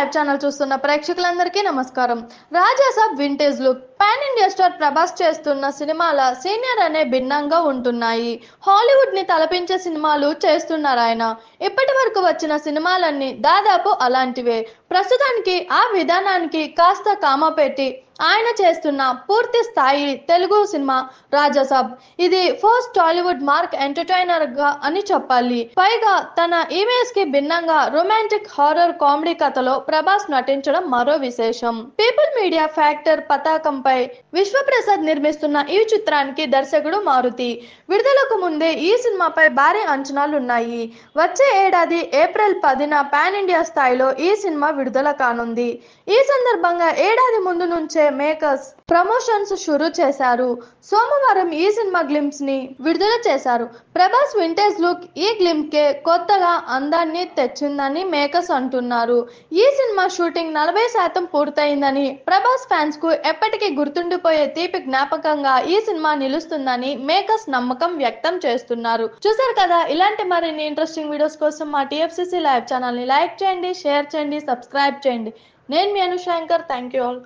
Live channel చూస్తున్న ప్రేక్షకులందరికీ నమస్కారం. Rajasaab vintage look pan India star Prabhas చేస్తున్న సినిమాల సీనియర్ అనే భిన్నంగా ఉంటున్నాయి. హాలీవుడ్ ని తలపించే సినిమాలు చేస్తున్నారు ఆయన. ఇప్పటి వరకు వచ్చిన సినిమాలన్నీ దాదాపు అలాంటివే. ప్రస్తుతానికి ఆ విధానానికి కాస్త కామా పెట్టి ఆయన చేస్తున్న పూర్తి స్థాయి తెలుగు సినిమా రాజాసాబ్. ఇది ఫస్ట్ టాలీవుడ్ మార్క్ ఎంటర్టైనర్ గా అని చెప్పాలి. పైగా తన ఇమేజ్ కి భిన్నంగా రొమాంటిక్ హారర్ కామెడీ కథలో ప్రభాస్ నటించడం మరో విశేషం. పీపుల్ మీడియా ఫ్యాక్టర్ పతాకంపై విశ్వప్రసాద్ నిర్మిస్తున్న ఈ చిత్రానికి దర్శకుడు మారుతి. విడుదలకు ముందే ఈ సినిమాపై భారీ అంచనాలున్నాయి. వచ్చే ఏడాది ఏప్రిల్ 10న పాన్ ఇండియా స్థాయిలో ఈ సినిమా విడుదల కానుంది. ఈ సందర్భంగా ఏడాది ముందు నుంచే మేకర్స్ ప్రమోషన్స్ షురూ చేశారు. సోమవారం ఈ సినిమా గ్లింప్స్ ని విడుదల చేశారు. ప్రభాస్ వింటేజ్ లుక్ ఈ గ్లింప్ కే కొత్తగా అందాన్ని తెచ్చిందని మేకర్స్ అంటున్నారు. ఈ సినిమా షూటింగ్ 40% పూర్తయిందని, ప్రభాస్ ఫ్యాన్స్ కు ఎప్పటికీ గుర్తుండిపోయే తీపి జ్ఞాపకంగా ఈ సినిమా నిలుస్తుందని మేకర్స్ నమ్మకం వ్యక్తం చేస్తున్నారు. చూసారు కదా, ఇలాంటి మరిన్ని ఇంట్రెస్టింగ్ వీడియోస్ కోసం మా TFCC లైవ్ ఛానల్ ని లైక్ చేయండి, షేర్ చేయండి, సబ్స్క్రైబ్ చేయండి. నేను మీ అనుశంకర్. Thank you all.